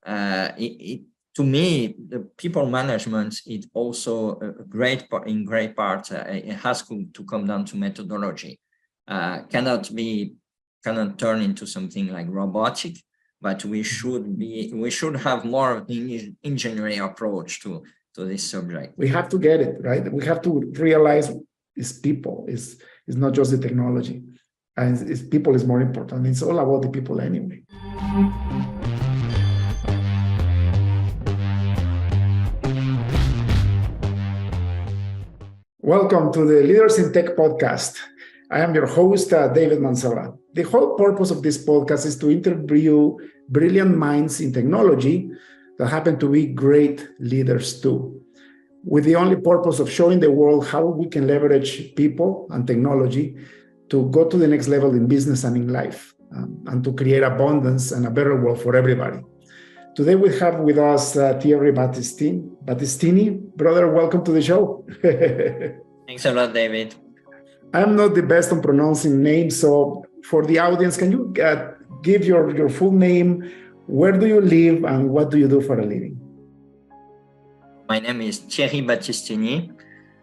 to me, the people management is also a great part. In great part, it has to come down to methodology. Cannot turn into something like robotic, but we should have more of the engineering approach to this subject. We have to get it right. We have to realize it's people. It's not just the technology, and it's people is more important. It's all about the people anyway. Welcome to the Leaders in Tech podcast. I am your host, David Manzella. The whole purpose of this podcast is to interview brilliant minds in technology that happen to be great leaders too, with the only purpose of showing the world how we can leverage people and technology to go to the next level in business and in life, and to create abundance and a better world for everybody. Today we have with us Thierry Battistini. Brother, welcome to the show. Thanks a lot, David. I'm not the best on pronouncing names, so for the audience, can you give your full name? Where do you live and what do you do for a living? My name is Thierry Battistini.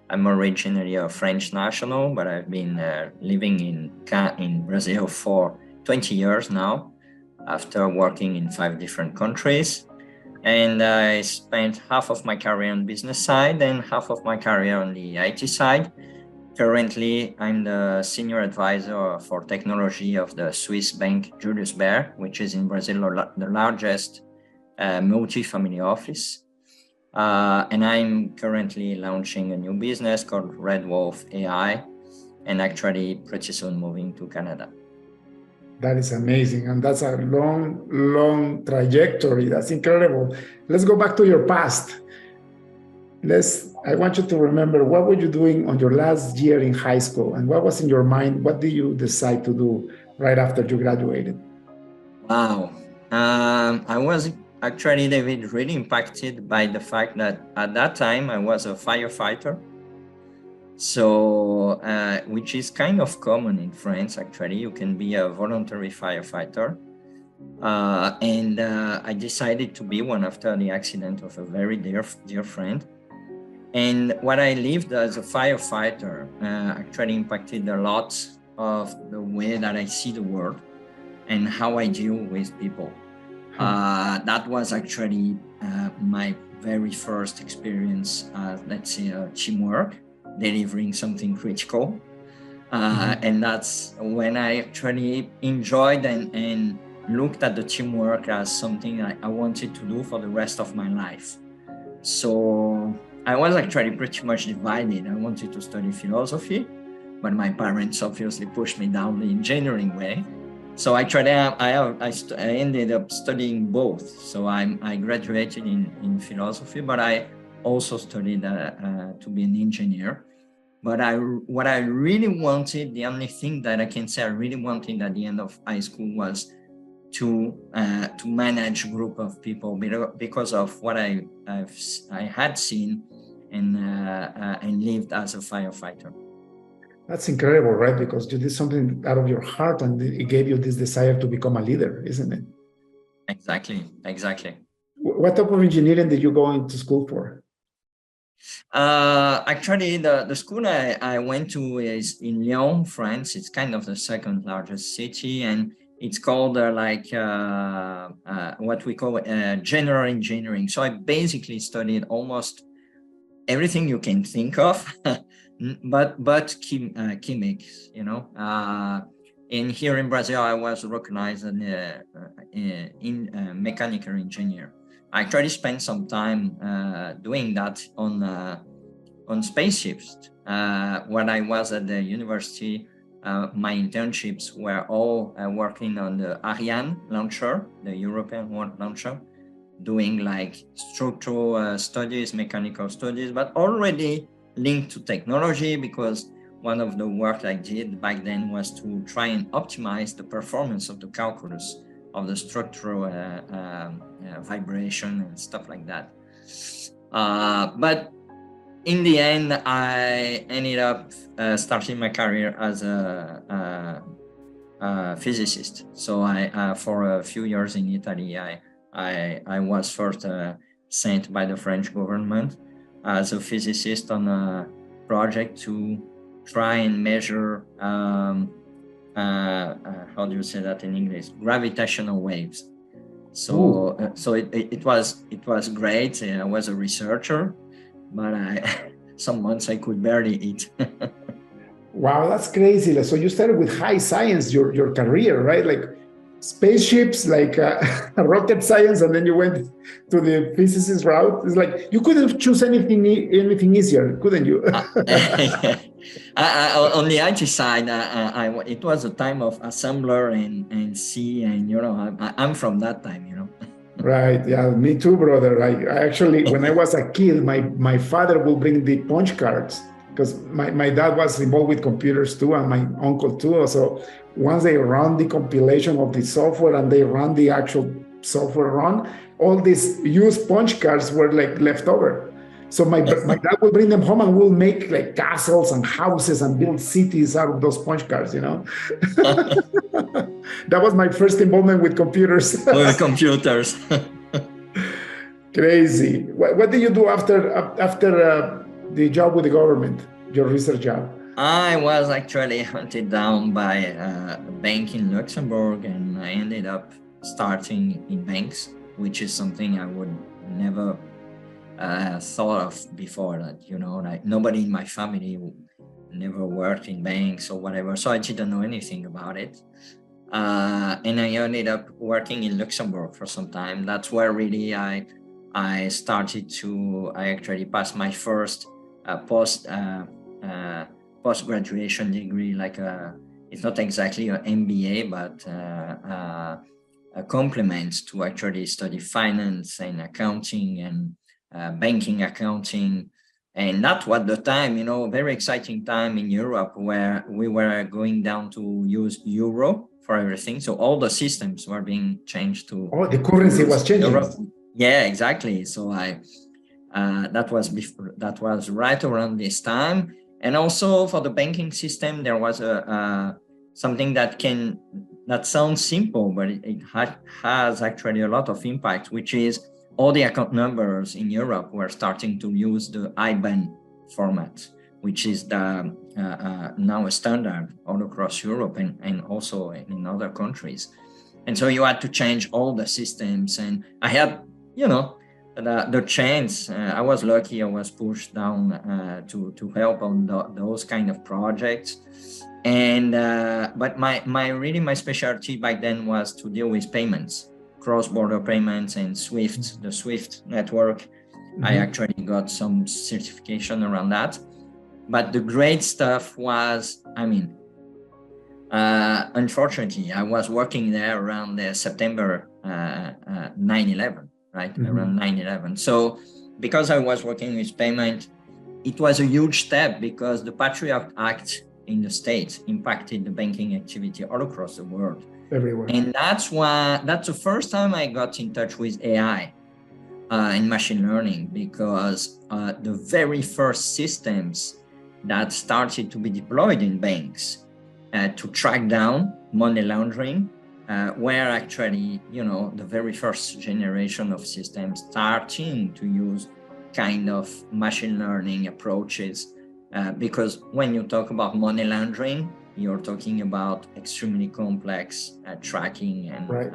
I'm originally a French national, but I've been living in Brazil for 20 years now, after working in 5 different countries. And I spent half of my career on the business side and half of my career on the IT side. Currently, I'm the senior advisor for technology of the Swiss bank Julius Baer, which is in Brazil the largest multi-family office. And I'm currently launching a new business called Red Wolf AI, and actually pretty soon moving to Canada. That is amazing. And that's a long trajectory. That's incredible. Let's go back to your past. I want you to remember, what were you doing on your last year in high school? And what was in your mind? What did you decide to do right after you graduated? Wow. I was actually, David, really impacted by the fact that at that time I was a firefighter. So, which is kind of common in France, actually. You can be a voluntary firefighter. And I decided to be one after the accident of a very dear friend. And what I lived as a firefighter actually impacted a lot of the way that I see the world and how I deal with people. That was actually my very first experience, let's say, teamwork, delivering something critical. And that's when I actually enjoyed and looked at the teamwork as something I wanted to do for the rest of my life. So I was actually pretty much divided. I wanted to study philosophy, but my parents obviously pushed me down the engineering way. So actually, I ended up studying both. So I graduated in philosophy, but I also studied to be an engineer. But what I really wanted, the only thing that I can say I really wanted at the end of high school was to manage a group of people because of what I had seen and lived as a firefighter. That's incredible, right? Because you did something out of your heart and it gave you this desire to become a leader, isn't it? Exactly. What type of engineering did you go into school for? Actually, the school I went to is in Lyon, France. It's kind of the second largest city, and it's called what we call general engineering. So I basically studied almost everything you can think of, but chemics, And here in Brazil, I was recognized in mechanical engineer. I actually spent some time doing that on spaceships. When I was at the university, my internships were all working on the Ariane launcher, the European launcher, doing like structural studies, mechanical studies, but already linked to technology, because one of the work I did back then was to try and optimize the performance of the calculus of the structural vibration and stuff like that. But in the end, I ended up starting my career as a physicist. So for a few years in Italy, I I was first sent by the French government as a physicist on a project to try and measure how do you say that in English? Gravitational waves. So it was great. I was a researcher, but some months I could barely eat. Wow, that's crazy. So you started with high science, your career, right? Like spaceships, like rocket science, and then you went to the physicist route. It's like you couldn't choose anything easier, couldn't you? On the IT side, it was a time of assembler and C, and I'm from that time. Right. Yeah. Me too, brother. I actually, when I was a kid, my father would bring the punch cards because my dad was involved with computers too, and my uncle too. So once they run the compilation of the software and they run the actual software run, all these used punch cards were like left over. So my dad will bring them home and we'll make like castles and houses and build cities out of those punch cards, That was my first involvement with computers. With computers. Crazy. What did you do after the job with the government, your research job? I was actually hunted down by a bank in Luxembourg, and I ended up starting in banks, which is something I would never thought of before. That like nobody in my family never worked in banks or whatever, so I didn't know anything about it. And I ended up working in Luxembourg for some time. That's where really I actually passed my first post-graduation degree, like it's not exactly an MBA, but a complement to actually study finance and accounting and banking accounting. And that was the time, very exciting time in Europe where we were going down to use euro for everything. So all the systems were being changed to. Oh, the currency was changing. Euro. Yeah, exactly. So that was right around this time. And also for the banking system, there was something that sounds simple, but it has actually a lot of impact, which is all the account numbers in Europe were starting to use the IBAN format, which is now a standard all across Europe and also in other countries. And so you had to change all the systems. And I had, the chance. I was lucky. I was pushed down to help on those kind of projects. And but my specialty back then was to deal with payments, cross-border payments, and SWIFT, the SWIFT network. Mm-hmm. I actually got some certification around that. But the great stuff was, unfortunately, I was working there around September 9/11, right? Mm-hmm. Around 9/11. So because I was working with payment, it was a huge step because the Patriot Act in the States impacted the banking activity all across the world. Everywhere. And that's the first time I got in touch with AI and machine learning, because the very first systems that started to be deployed in banks to track down money laundering were actually, the very first generation of systems starting to use kind of machine learning approaches. Because when you talk about money laundering, you're talking about extremely complex tracking, and right.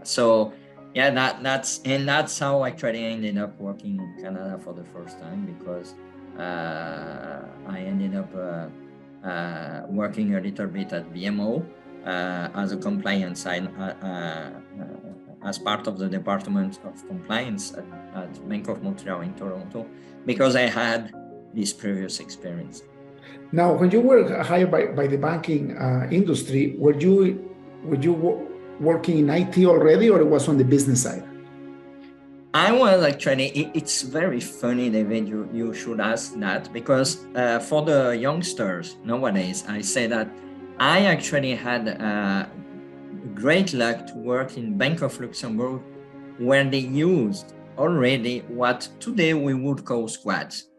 So yeah, that's how actually I ended up working in Canada for the first time, because I ended up working a little bit at BMO as a compliance side, as part of the Department of Compliance at Bank of Montreal in Toronto, because I had this previous experience. Now, when you were hired by the banking industry, were you working in IT already, or it was on the business side? I was actually, it's very funny, David, you should ask that, because for the youngsters nowadays, I say that I actually had great luck to work in Bank of Luxembourg, where they used already what today we would call squads.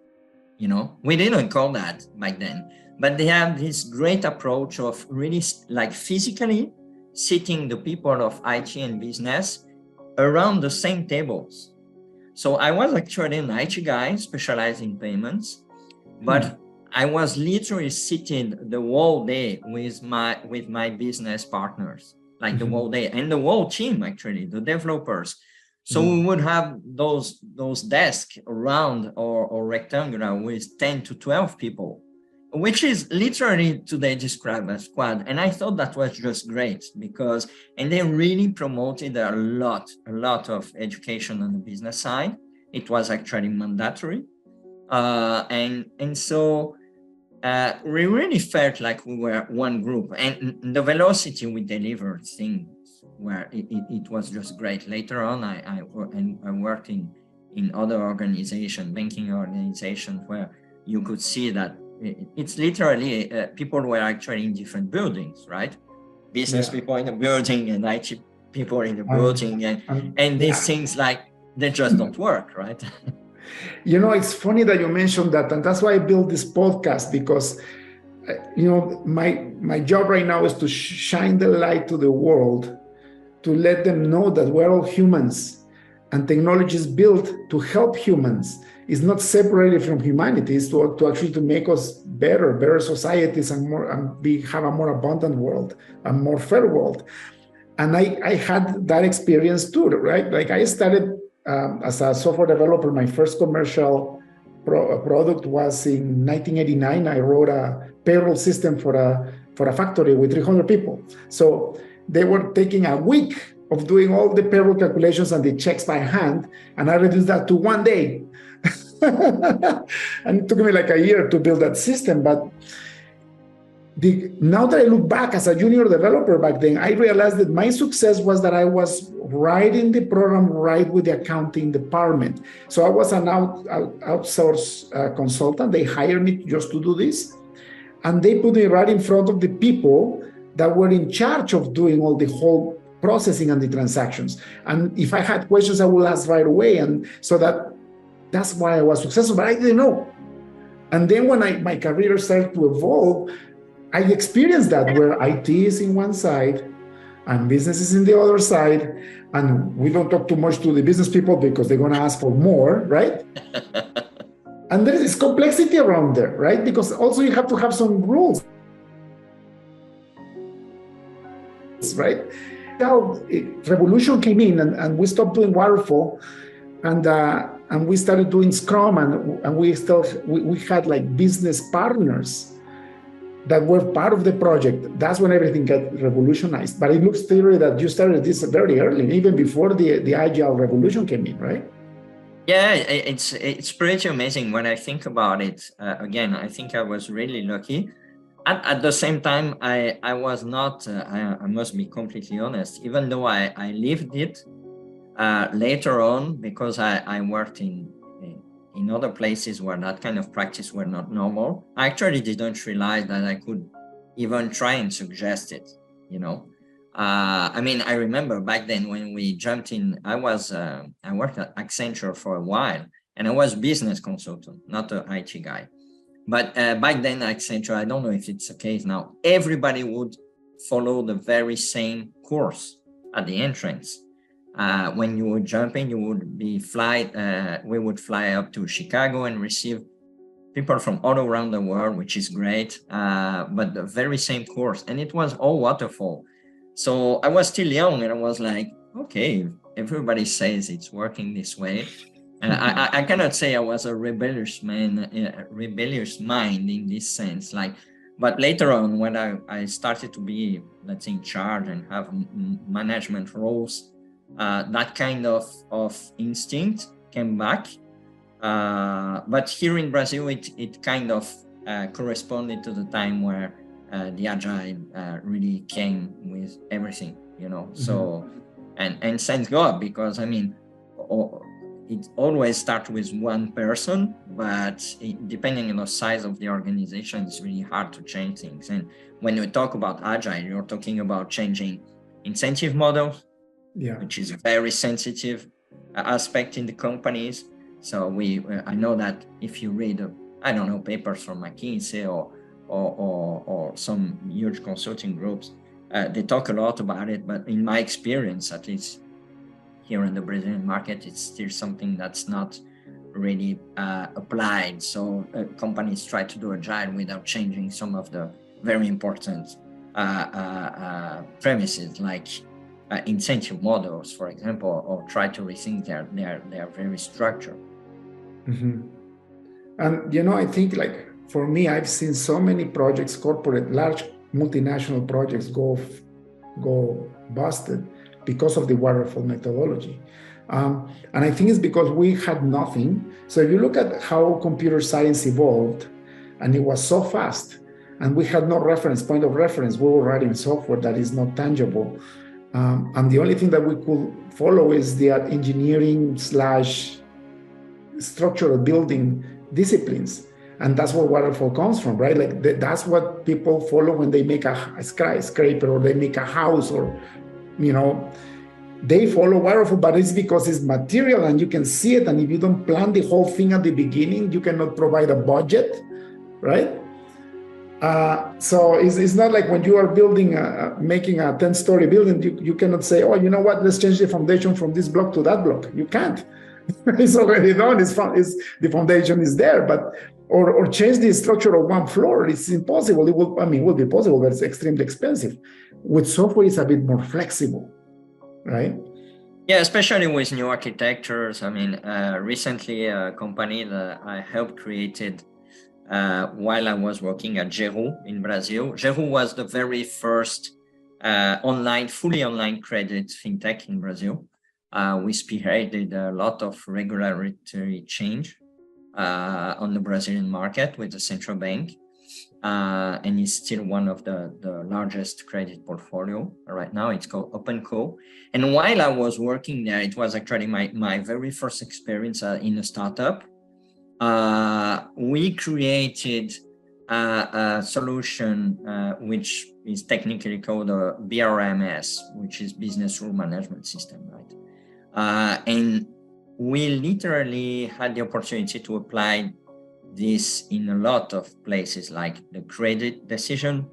We didn't call that back then, but they have this great approach of really like physically sitting the people of IT and business around the same tables. So I was actually an IT guy specialized in payments, but I was literally sitting the whole day with my business partners, like the whole day, and the whole team, actually, the developers. So we would have those desks around or rectangular with 10 to 12 people, which is literally today described as squad. And I thought that was just great because, and they really promoted a lot of education on the business side. It was actually mandatory. And so we really felt like we were one group, and the velocity we delivered things where it was just great. Later on, I worked in other organizations, banking organizations, where you could see that it's literally people were actually in different buildings, right? Business people in the building and IT people in the building, and these things, like, they just don't work, right? You know, it's funny that you mentioned that, and that's why I built this podcast, because you know, my job right now is to shine the light to the world, to let them know that we're all humans, and technology is built to help humans. It's not separated from humanity. It's to actually to make us better societies, and have a more abundant world, a more fair world. And I had that experience too, right? Like, I started as a software developer. My first commercial product was in 1989. I wrote a payroll system for a factory with 300 people. So they were taking a week of doing all the payroll calculations and the checks by hand, and I reduced that to one day. And it took me like a year to build that system. But now that I look back as a junior developer back then, I realized that my success was that I was writing the program right with the accounting department. So I was an outsourced consultant. They hired me just to do this. And they put me right in front of the people that were in charge of doing all the whole processing and the transactions. And if I had questions, I would ask right away. And so that's why I was successful, but I didn't know. And then when my career started to evolve, I experienced that, where IT is in one side and business is in the other side. And we don't talk too much to the business people because they're going to ask for more, right? And there is complexity around there, right? Because also you have to have some rules, right? Now, revolution came in, and we stopped doing waterfall, and we started doing Scrum, and we had like business partners that were part of the project. That's when everything got revolutionized. But it looks theory that you started this very early, even before the agile revolution came in, right? Yeah, it's pretty amazing when I think about it. Again, I think I was really lucky. At the same time, I was not, I must be completely honest, even though I lived it later on, because I worked in other places where that kind of practice were not normal. I actually didn't realize that I could even try and suggest it, you know. I mean, I remember back then when we jumped in, I worked at Accenture for a while, and I was business consultant, not an IT guy. But back then, Accenture, I don't know if it's the case now, everybody would follow the very same course at the entrance. When you would jump in, you would be we would fly up to Chicago and receive people from all around the world, which is great, but the very same course. And it was all waterfall. So I was still young, and I was like, okay, everybody says it's working this way. I cannot say I was a rebellious mind in this sense. But later on, when I started to be, let's say, in charge and have management roles, that kind of instinct came back. But here in Brazil, it kind of corresponded to the time where the agile really came with everything, you know. Mm-hmm. So, and thank God, because I mean, it always starts with one person, but depending on the size of the organization, it's really hard to change things. And when you talk about agile, you're talking about changing incentive models, which is a very sensitive aspect in the companies. So I know that if you read, papers from McKinsey or some huge consulting groups, they talk a lot about it. But in my experience, at least, here in the Brazilian market, it's still something that's not really applied. So companies try to do agile without changing some of the very important premises, like incentive models, for example, or try to rethink their very structure. Mm-hmm. And I think, like, for me, I've seen so many projects, corporate, large multinational projects go busted because of the waterfall methodology. And I think it's because we had nothing. So if you look at how computer science evolved, and it was so fast, and we had no point of reference, we were writing software that is not tangible. And the only thing that we could follow is the engineering / structural building disciplines. And that's where waterfall comes from, right? Like that's what people follow when they make a skyscraper or they make a house, or, they follow waterfall, but it's because it's material and you can see it. And if you don't plan the whole thing at the beginning, you cannot provide a budget, right? So it's not like when you are building, making a 10-story building, you cannot say, oh, you know what, let's change the foundation from this block to that block. You can't. It's already done. The foundation is there, but or change the structure of one floor. It's impossible. It will be possible, but it's extremely expensive. With software, it's a bit more flexible, right? Yeah, especially with new architectures. Recently a company that I helped created while I was working at Geru in Brazil. Geru was the very first fully online credit fintech in Brazil. We spearheaded a lot of regulatory change on the Brazilian market with the central bank, and it's still one of the largest credit portfolio right now. It's called OpenCo. And while I was working there, it was actually my very first experience in a startup. We created a solution which is technically called a BRMS, which is Business Rule Management System, right? And we literally had the opportunity to apply this in a lot of places, like the credit decision,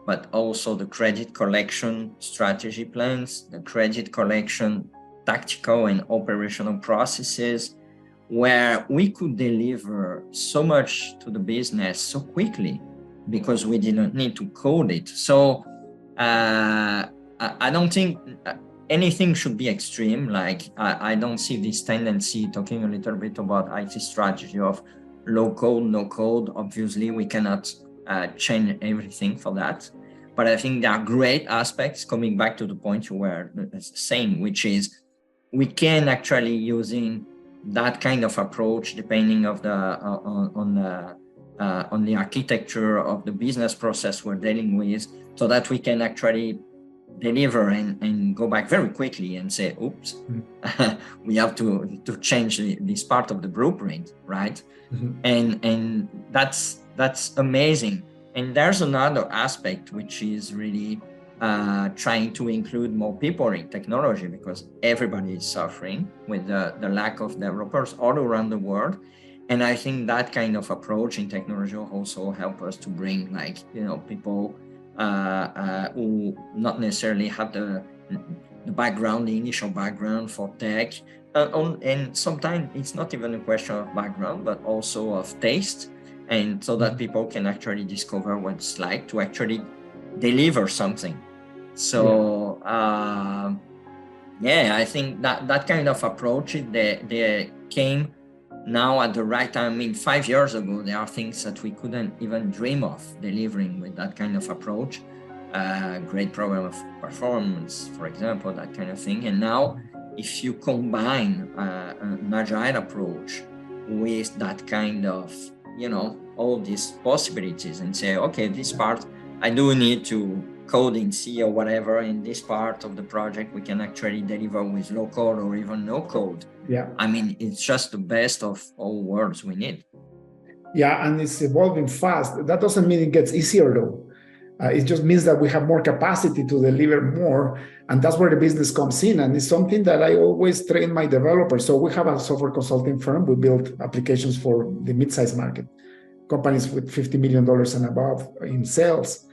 but also the credit collection strategy plans, the credit collection tactical and operational processes, where we could deliver so much to the business so quickly because we didn't need to code it. So I don't think anything should be extreme. Like I don't see this tendency, talking a little bit about IT strategy of low code, no code. Obviously, we cannot change everything for that. But I think there are great aspects, coming back to the point you were saying, which is we can actually using that kind of approach, depending of on the architecture of the business process we're dealing with, so that we can actually deliver and go back very quickly and say, oops, we have to change this part of the blueprint, right? Mm-hmm. And that's amazing. And there's another aspect which is really trying to include more people in technology, because everybody is suffering with the lack of developers all around the world. And I think that kind of approach in technology also help us to bring people who not necessarily have the background, the initial background for tech. And sometimes it's not even a question of background, but also of taste. And so that people can actually discover what it's like to actually deliver something. So, I think that kind of approach, they came now at the right time. 5 years ago, there are things that we couldn't even dream of delivering with that kind of approach. Great program of performance, for example, that kind of thing. And now, if you combine an agile approach with that kind of, all these possibilities, and say, okay, this part, I do need to code in C or whatever. In this part of the project, we can actually deliver with low code or even no code. Yeah. It's just the best of all worlds we need. Yeah, and it's evolving fast. That doesn't mean it gets easier, though. It just means that we have more capacity to deliver more, and that's where the business comes in. And it's something that I always train my developers. So we have a software consulting firm. We build applications for the mid-size market, companies with $50 million and above in sales.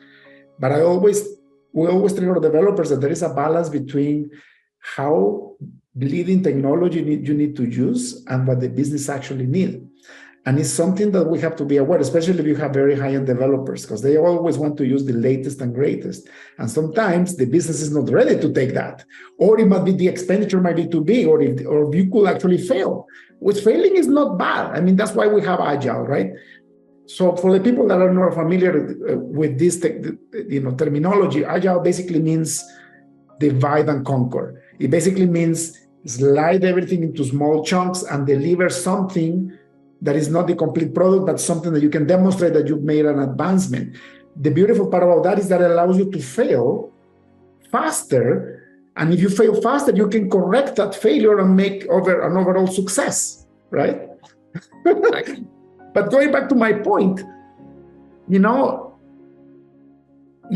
But we always tell our developers that there is a balance between how leading technology you need to use and what the business actually need. And it's something that we have to be aware, especially if you have very high-end developers, because they always want to use the latest and greatest. And sometimes the business is not ready to take that. Or it might be the expenditure might be too big, or if you could actually fail. Which failing is not bad. I mean, that's why we have Agile, right? So for the people that are not familiar with this terminology, Agile basically means divide and conquer. It basically means slide everything into small chunks and deliver something that is not the complete product, but something that you can demonstrate that you've made an advancement. The beautiful part about that is that it allows you to fail faster. And if you fail faster, you can correct that failure and make an overall success, right? Exactly. But going back to my point, you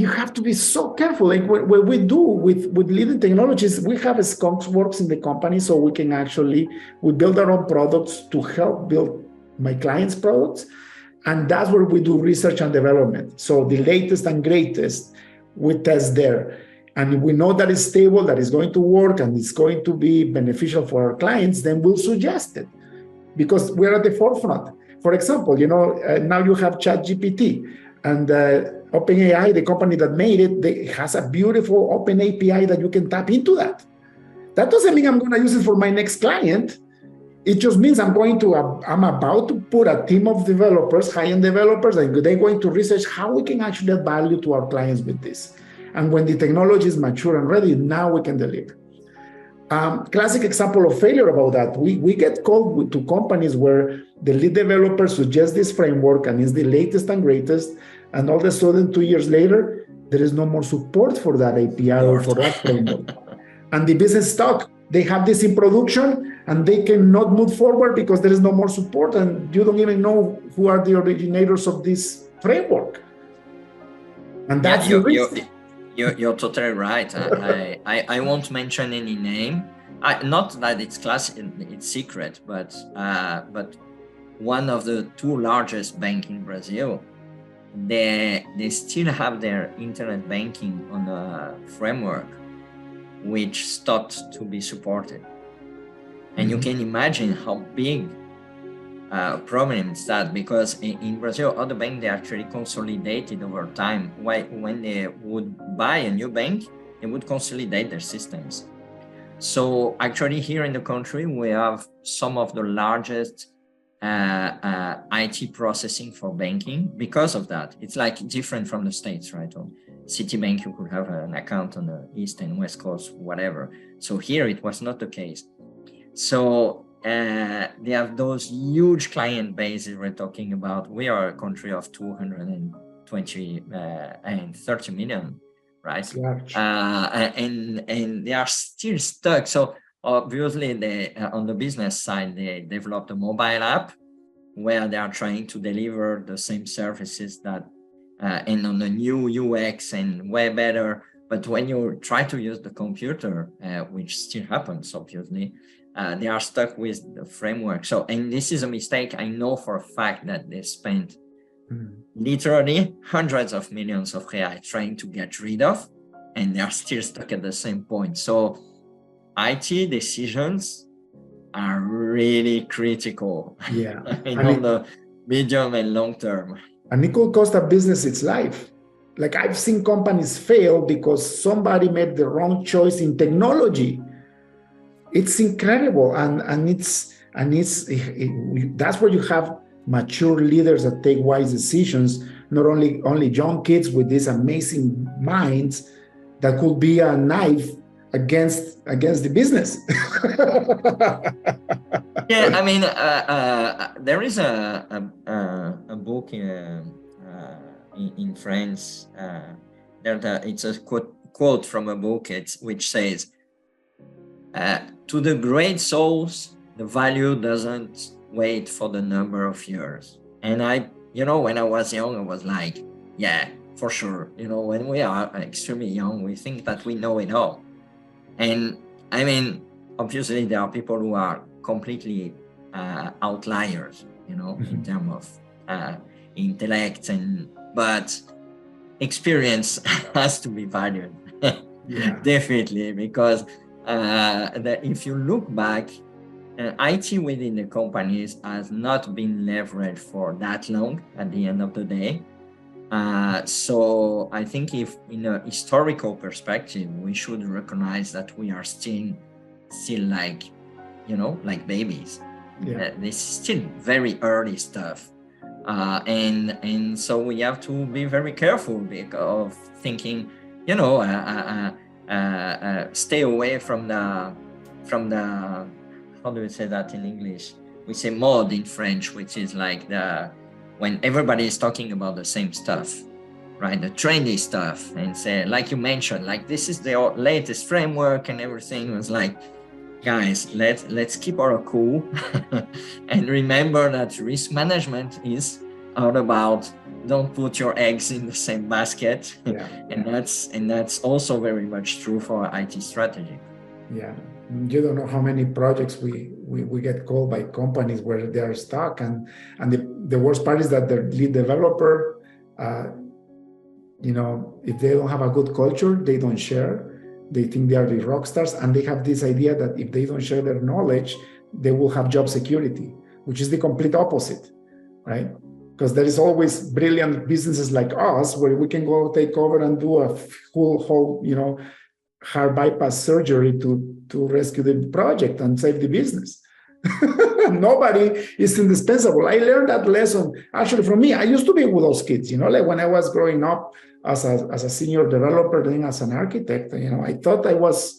have to be so careful. Like what we do with leading technologies, we have a skunks works in the company, so we build our own products to help build my clients' products. And that's where we do research and development. So the latest and greatest, we test there. And we know that it's stable, that it's going to work, and it's going to be beneficial for our clients, then we'll suggest it because we're at the forefront. For example, now you have ChatGPT, and OpenAI, the company that made it, has a beautiful open API that you can tap into that. That doesn't mean I'm going to use it for my next client. It just means I'm about to put a team of developers, high-end developers, and they're going to research how we can actually add value to our clients with this. And when the technology is mature and ready, now we can deliver. Classic example of failure about that. We get called to companies where the lead developer suggests this framework and is the latest and greatest, and all of a sudden 2 years later, there is no more support for that API or for that framework. And the business stuck. They have this in production and they cannot move forward because there is no more support, and you don't even know who are the originators of this framework. And that's the risk. You're totally right. I won't mention any name. Not that it's secret, but one of the two largest banks in Brazil, they still have their internet banking on a framework which stopped to be supported. And you can imagine how big problem is that, because in Brazil, other banks, they actually consolidated over time. When they would buy a new bank, they would consolidate their systems. So actually here in the country, we have some of the largest IT processing for banking because of that. It's like different from the States, right? On Citibank, you could have an account on the East and West Coast, whatever. So here it was not the case. So they have those huge client bases we're talking about. We are a country of 220 and 30 million, right? And they are still stuck. So obviously, on the business side, they developed a mobile app where they are trying to deliver the same services that and on the new UX and way better. But when you try to use the computer, which still happens, obviously, they are stuck with the framework. So, and this is a mistake. I know for a fact that they spent literally hundreds of millions of reais trying to get rid of, and they are still stuck at the same point. So IT decisions are really critical on the medium and long term. And it could cost a business its life. Like I've seen companies fail because somebody made the wrong choice in technology. It's incredible, and that's where you have mature leaders that take wise decisions. Not only young kids with these amazing minds that could be a knife against the business. Yeah, I mean, there is a book in France. It's a quote from a book which says, to the great souls, the value doesn't wait for the number of years. And when I was young, I was like, yeah, for sure. When we are extremely young, we think that we know it all. And I mean, obviously there are people who are completely outliers, in terms of intellect, but experience has to be valued. Definitely, because that if you look back, IT within the companies has not been leveraged for that long at the end of the day. So I think if in a historical perspective, we should recognize that we are still like, like babies. Yeah. This is still very early stuff. And so we have to be very careful of thinking, stay away from the how do we say that in English? We say mode in French, which is like when everybody is talking about the same stuff, right? The trendy stuff, and say, like you mentioned, like this is the latest framework and everything. It was like, guys, let's keep our cool and remember that risk management is all about don't put your eggs in the same basket. Yeah. and that's also very much true for IT strategy. Yeah, you don't know how many projects we get called by companies where they are stuck, and the worst part is that the lead developer, if they don't have a good culture, they don't share. They think they are the rock stars, and they have this idea that if they don't share their knowledge, they will have job security, which is the complete opposite, right? Because there is always brilliant businesses like us where we can go take over and do a whole heart bypass surgery to rescue the project and save the business. Nobody is indispensable. I learned that lesson actually from me. I used to be with those kids, like when I was growing up as a senior developer, then as an architect, I thought I was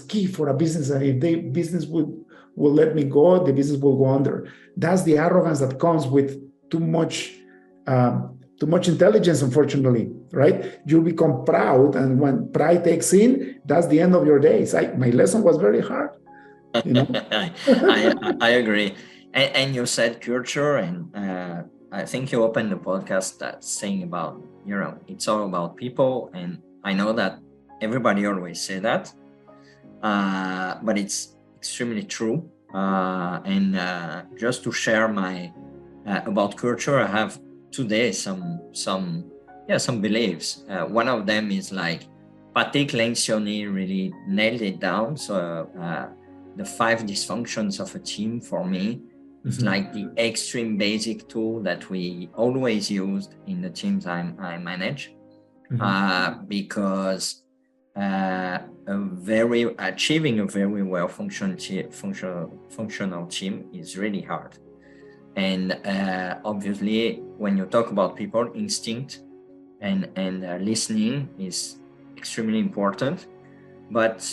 key for a business, and if the business will let me go, the business will go under. That's the arrogance that comes with too much intelligence, unfortunately, right? You become proud, and when pride takes in, that's the end of your days. My lesson was very hard. I agree. And you said culture, and I think you opened the podcast saying about, it's all about people. And I know that everybody always say that, but it's extremely true. And just to share my about culture, I have today some beliefs. One of them is like Patrick Lencioni really nailed it down. So the 5 dysfunctions of a team for me is like the extreme basic tool that we always used in the teams I manage, because achieving a very well functional team is really hard. And obviously, when you talk about people, instinct and listening is extremely important. But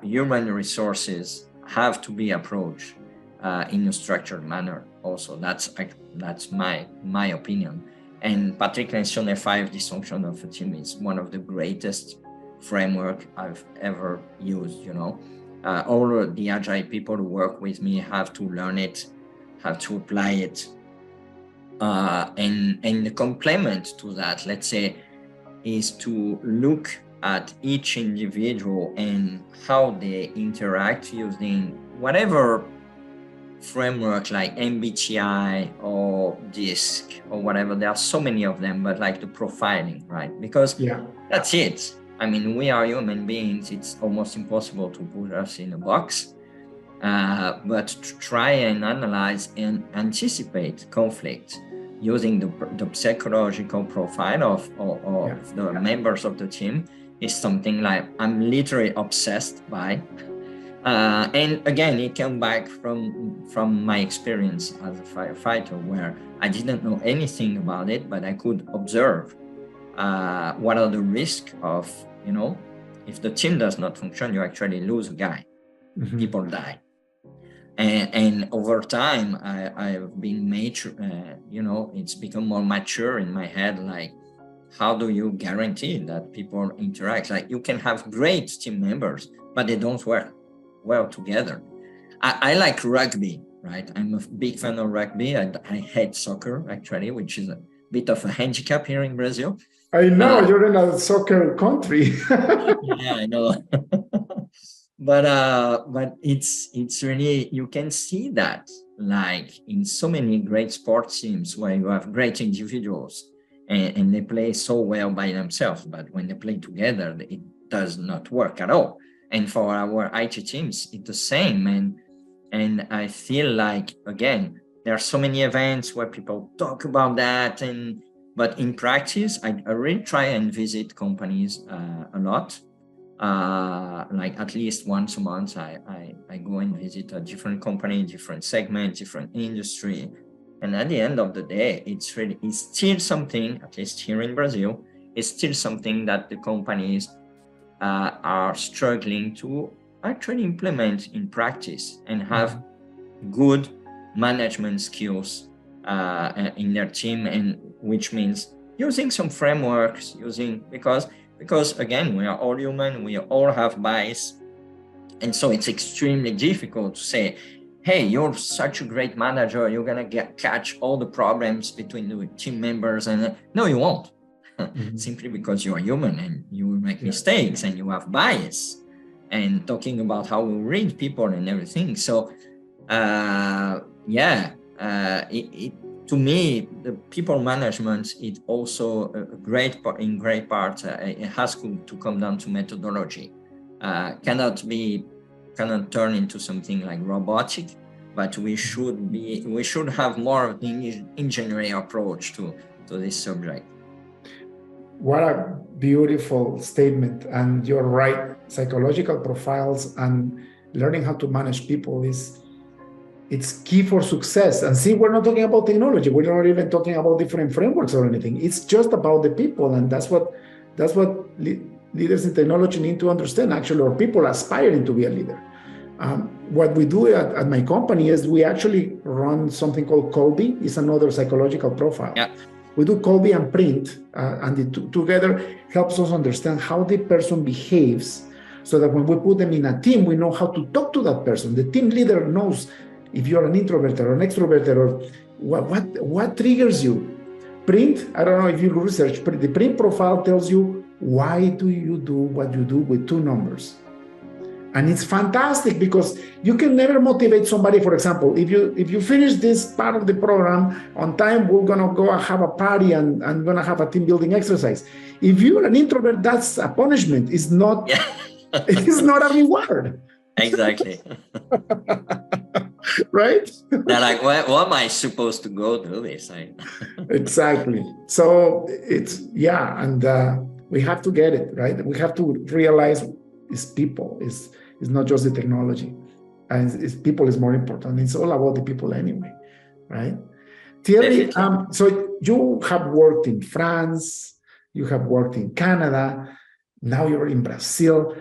human resources have to be approached in a structured manner. Also, that's my opinion. And Patrick Lencioni 5 dysfunction of a team is one of the greatest framework I've ever used. All the agile people who work with me have to learn it, have to apply it, and the complement to that, let's say, is to look at each individual and how they interact using whatever framework like MBTI or DISC or whatever. There are so many of them, but like the profiling, right? Because that's it. I mean, we are human beings. It's almost impossible to put us in a box. But to try and analyze and anticipate conflict using the psychological profile of the members of the team is something like I'm literally obsessed by. And again, it came back from my experience as a firefighter, where I didn't know anything about it, but I could observe what are the risks of, if the team does not function, you actually lose a guy. People die. And over time, I've been mature, it's become more mature in my head, like, how do you guarantee that people interact? Like, you can have great team members, but they don't work well together. I like rugby, right? I'm a big fan of rugby. I hate soccer, actually, which is a bit of a handicap here in Brazil. I know, you're in a soccer country. Yeah, I know. But it's really, you can see that like in so many great sports teams where you have great individuals and they play so well by themselves, but when they play together, does not work at all. And for our IT teams, it's the same. And I feel like, again, there are so many events where people talk about that, but in practice, I really try and visit companies a lot. Like at least once a month, I go and visit a different company, different segment, different industry. And at the end of the day, it's still something, at least here in Brazil, it's still something that the companies are struggling to actually implement in practice and have good management skills in their team, and which means using some frameworks, because again, we are all human, we all have bias. And so it's extremely difficult to say, hey, you're such a great manager, you're going to catch all the problems between the team members. And no, you won't. Simply because you are human and you will make mistakes and you have bias. And talking about how we read people and everything. So, to me, the people management is also a great part. It has to come down to methodology. Cannot turn into something like robotic, but we should have more of the engineering approach to this subject. What a beautiful statement. And you're right. Psychological profiles and learning how to manage people it's key for success. And see, we're not talking about technology. We're not even talking about different frameworks or anything. It's just about the people. And that's what leaders in technology need to understand, actually, or people aspiring to be a leader. What we do at my company is we actually run something called Colby. It's another psychological profile. Yeah. We do Colby and Print, and the two together helps us understand how the person behaves, so that when we put them in a team, we know how to talk to that person. The team leader knows if you're an introvert or an extrovert, or what triggers you. Print, I don't know if you research, but the Print profile tells you why do you do what you do with 2 numbers. And it's fantastic because you can never motivate somebody. For example, if you finish this part of the program on time, we're gonna go have a party and gonna have a team building exercise. If you're an introvert, that's a punishment. It's not. It's not a reward. Exactly. Right? They're like, what am I supposed to go do this? Exactly. So and we have to get it right. We have to realize it's people. It's not just the technology, and people is more important. It's all about the people anyway, right? Thierry, so you have worked in France, you have worked in Canada, now you're in Brazil.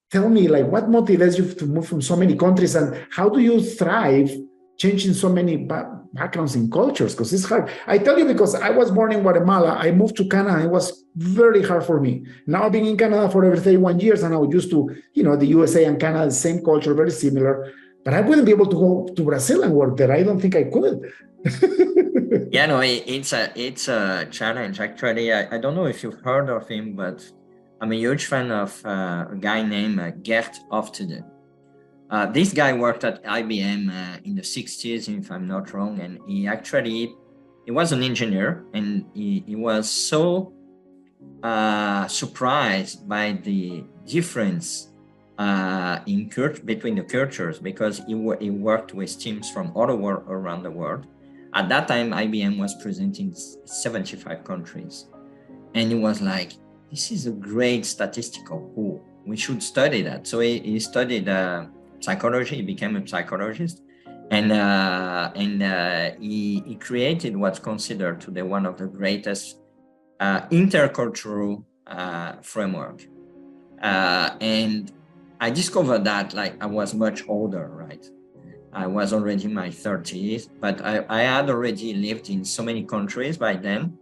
Tell me, like, what motivates you to move from so many countries, and how do you thrive changing so many backgrounds and cultures? Because it's hard. I tell you, because I was born in Guatemala, I moved to Canada. It was very hard for me. Now being in Canada for over 31 years, and I was used to, the USA and Canada, the same culture, very similar. But I wouldn't be able to go to Brazil and work there. I don't think I could. Yeah, no, it's a challenge. Actually, I don't know if you've heard of him, but I'm a huge fan of a guy named Gert Oftede. This guy worked at IBM in the 60s, if I'm not wrong, and he was an engineer, and he was so surprised by the difference between the cultures, because he worked with teams from all around the world. At that time, IBM was present in 75 countries, and he was like, this is a great statistical pool. We should study that. So he studied psychology. He became a psychologist, and he created what's considered today one of the greatest intercultural framework. And I discovered that, like, I was much older, right? I was already in my 30s, but I had already lived in so many countries by then,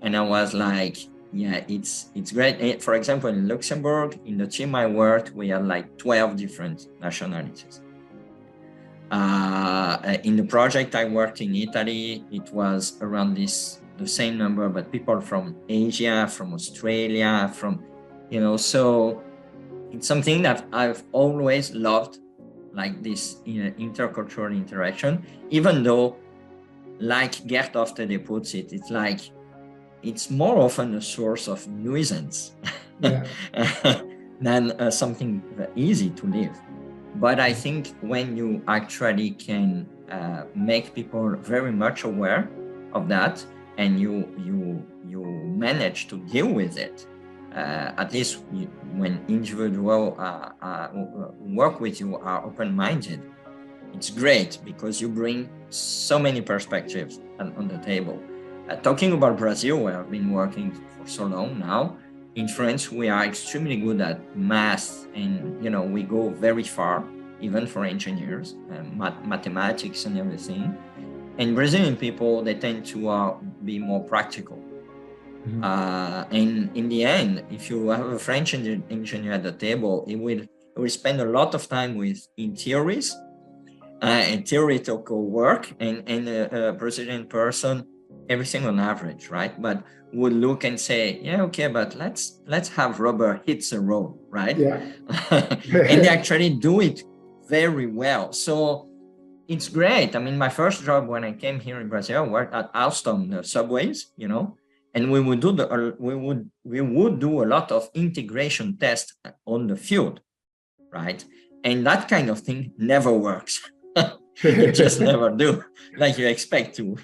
and I was like, yeah, it's great. For example, in Luxembourg, in the team I worked, we had like 12 different nationalities. In the project I worked in Italy, it was around the same number, but people from Asia, from Australia, so it's something that I've always loved, like this intercultural interaction, even though, like Gert Oftede puts it, it's like, it's more often a source of nuisance than something easy to live. But I think when you actually can make people very much aware of that, and you manage to deal with it, at least when individuals work with you are open-minded, it's great because you bring so many perspectives on the table. Talking about Brazil, where I've been working for so long now, in France, we are extremely good at math, and we go very far, even for engineers, mathematics and everything. And Brazilian people, they tend to be more practical. Mm-hmm. And in the end, if you have a French engineer at the table, it will spend a lot of time in theories and theoretical work, and a Brazilian person, everything on average, right? But would look and say, yeah, okay, but let's have rubber hits the road, right? Yeah. And they actually do it very well. So it's great. I mean, my first job when I came here in Brazil, I worked at Alstom, the subways, and we would do a lot of integration tests on the field, right? And that kind of thing never works. It just never do like you expect to.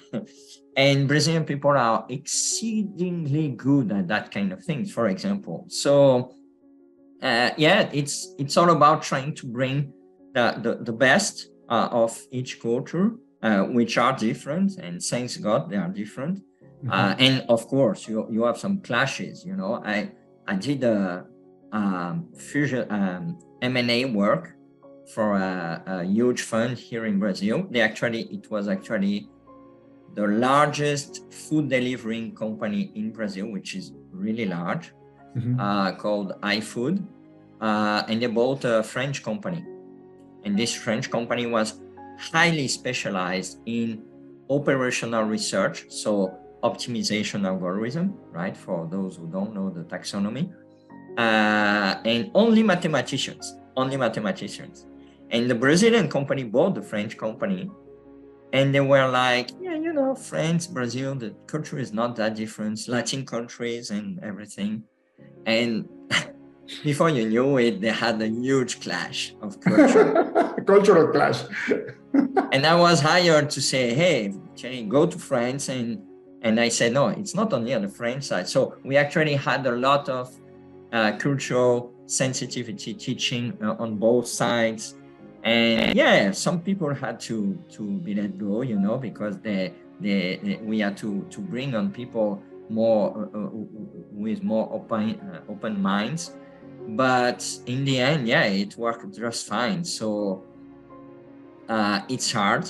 And Brazilian people are exceedingly good at that kind of things, for example. So it's all about trying to bring the best of each culture, which are different, and thanks God they are different. Mm-hmm. And of course you have some clashes. I did a fusion M&A work for a huge fund here in Brazil. It was actually the largest food delivering company in Brazil, which is really large, mm-hmm. Called iFood. And they bought a French company. And this French company was highly specialized in operational research, so optimization algorithm, right? For those who don't know the taxonomy. And only mathematicians. And the Brazilian company bought the French company, and they were like, yeah, France, Brazil, the culture is not that different, Latin countries and everything. And before you knew it, they had a huge clash of culture. Cultural clash. And I was hired to say, hey, can you go to France? And I said, no, it's not only on the French side. So we actually had a lot of cultural sensitivity teaching on both sides. And yeah, some people had to be let go, because we had to bring on people more with more open minds. But in the end, yeah, it worked just fine. So it's hard.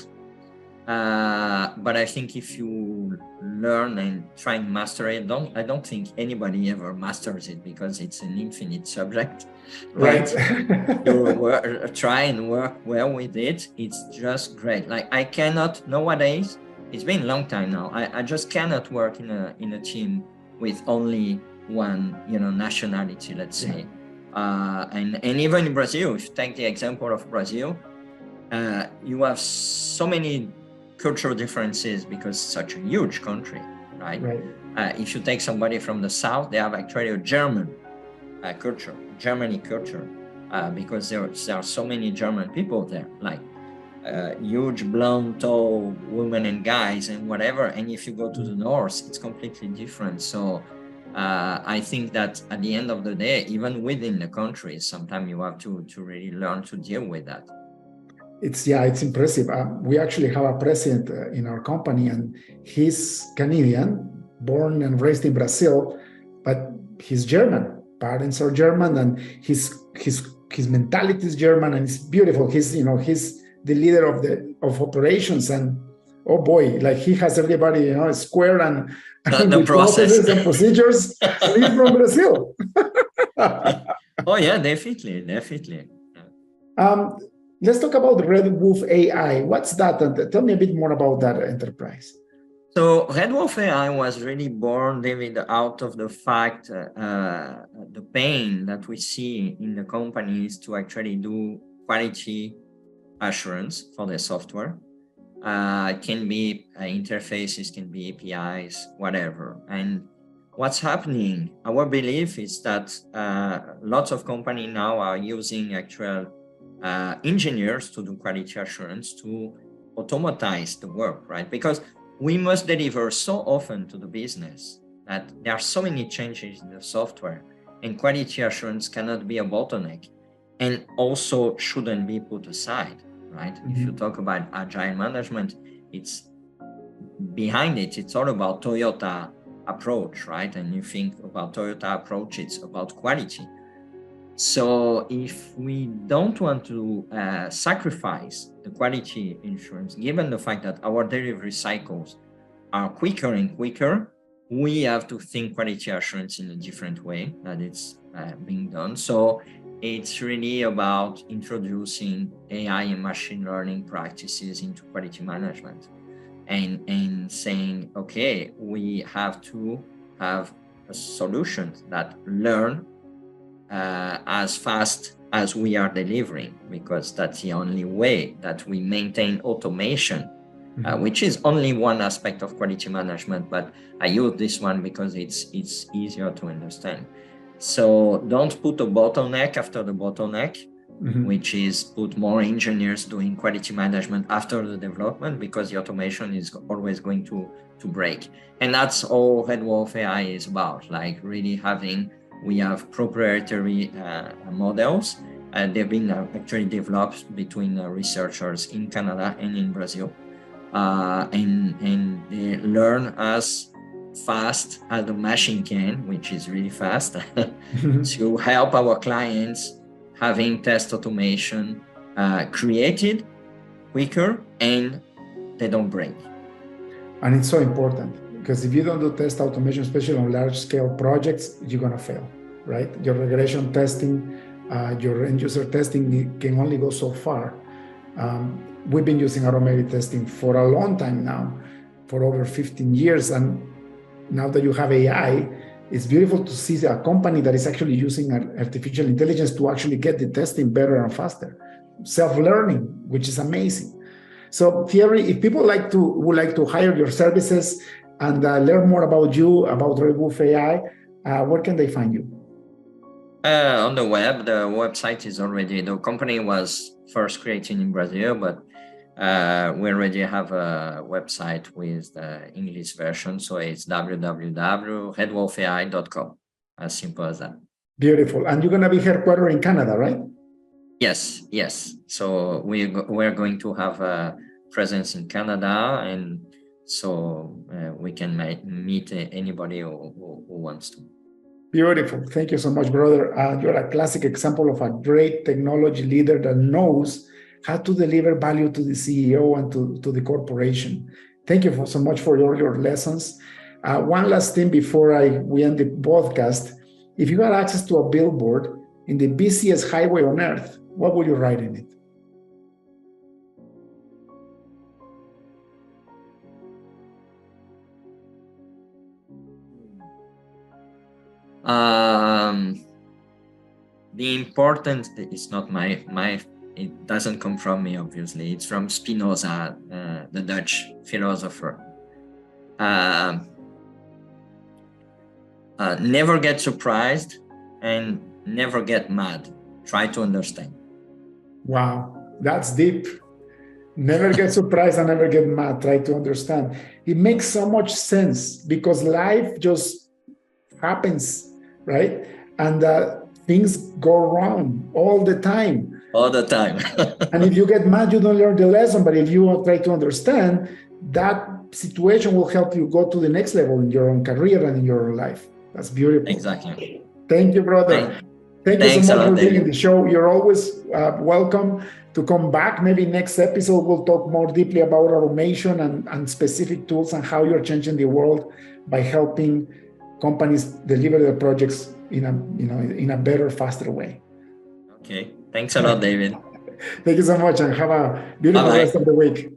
But I think if you learn and try and master it, I don't think anybody ever masters it because it's an infinite subject. Right. You try and work well with it. It's just great. Like I cannot nowadays. It's been a long time now. I just cannot work in a team with only one, nationality, let's say. And even in Brazil, if you take the example of Brazil, you have so many cultural differences because it's such a huge country, right? If you take somebody from the south, they have actually a German culture, Germany culture, because there are so many German people there, like huge blonde, tall women and guys and whatever. And if you go to the north, it's completely different. So I think that at the end of the day, even within the country, sometimes you have to really learn to deal with that. It's impressive. We actually have a president in our company, and he's Canadian, born and raised in Brazil, but he's German. Parents are German, and his mentality is German, and it's beautiful. He's the leader of operations, and oh boy, like he has everybody square and the processes and procedures. And he's from Brazil. Oh yeah, definitely. Let's talk about Red Wolf AI. What's that? And tell me a bit more about that enterprise. So Red Wolf AI was really born, David, out of the fact, the pain that we see in the companies to actually do quality assurance for their software. It can be interfaces, can be APIs, whatever. And what's happening, our belief is that lots of companies now are using actual engineers to do quality assurance to automatize the work, right? Because we must deliver so often to the business that there are so many changes in the software, and quality assurance cannot be a bottleneck, and also shouldn't be put aside, right? If you talk about agile management, it's behind it, it's all about Toyota approach, right? And you think about Toyota approach, it's about quality. So if we don't want to sacrifice the quality insurance, given the fact that our delivery cycles are quicker and quicker, we have to think quality assurance in a different way that it's being done. So it's really about introducing AI and machine learning practices into quality management and saying, okay, we have to have a solution that learn as fast as we are delivering, because that's the only way that we maintain automation, which is only one aspect of quality management, but I use this one because it's easier to understand. So don't put a bottleneck after the bottleneck, which is put more engineers doing quality management after the development, because the automation is always going to break. And that's all Headwolf AI is about, like really we have proprietary models. They've been actually developed between researchers in Canada and in Brazil. And they learn as fast as the machine can, which is really fast, to help our clients having test automation created quicker and they don't break. And it's so important, because if you don't do test automation, especially on large scale projects, you're going to fail, right? Your regression testing, your end user testing can only go so far. We've been using automated testing for a long time now, for over 15 years. And now that you have AI, it's beautiful to see a company that is actually using artificial intelligence to actually get the testing better and faster. Self-learning, which is amazing. So Thierry, if people would like to hire your services and learn more about you, about Headwolf AI, where can they find you? On the web. The website is already, the company was first created in Brazil, but we already have a website with the English version. So it's www.headwolfai.com. As simple as that. Beautiful. And you're going to be headquartered in Canada, right? Yes. So we're going to have a presence in Canada, and so we can meet anybody who wants to. Beautiful. Thank you so much, brother. You're a classic example of a great technology leader that knows how to deliver value to the CEO and to the corporation. Thank you so much for your lessons. One last thing before we end the podcast. If you had access to a billboard in the busiest highway on earth, what would you write in it? The importance is not it doesn't come from me, obviously. It's from Spinoza, the Dutch philosopher. Never get surprised and never get mad. Try to understand. Wow, that's deep. Never get surprised and never get mad. Try to understand. It makes so much sense, because life just happens, right? And things go wrong all the time. All the time. And if you get mad, you don't learn the lesson. But if you try to understand, that situation will help you go to the next level in your own career and in your own life. That's beautiful. Exactly. Thank you, brother. Thank you so much for being in the show. You're always welcome to come back. Maybe next episode we'll talk more deeply about automation and specific tools and how you're changing the world by helping companies deliver their projects in a better, faster way. Okay. Thanks a lot, David. Thank you so much, and have a beautiful rest of the week.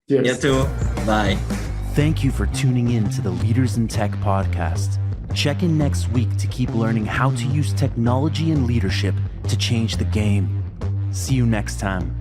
Cheers. You too. Bye. Thank you for tuning in to the Leaders in Tech podcast. Check in next week to keep learning how to use technology and leadership to change the game. See you next time.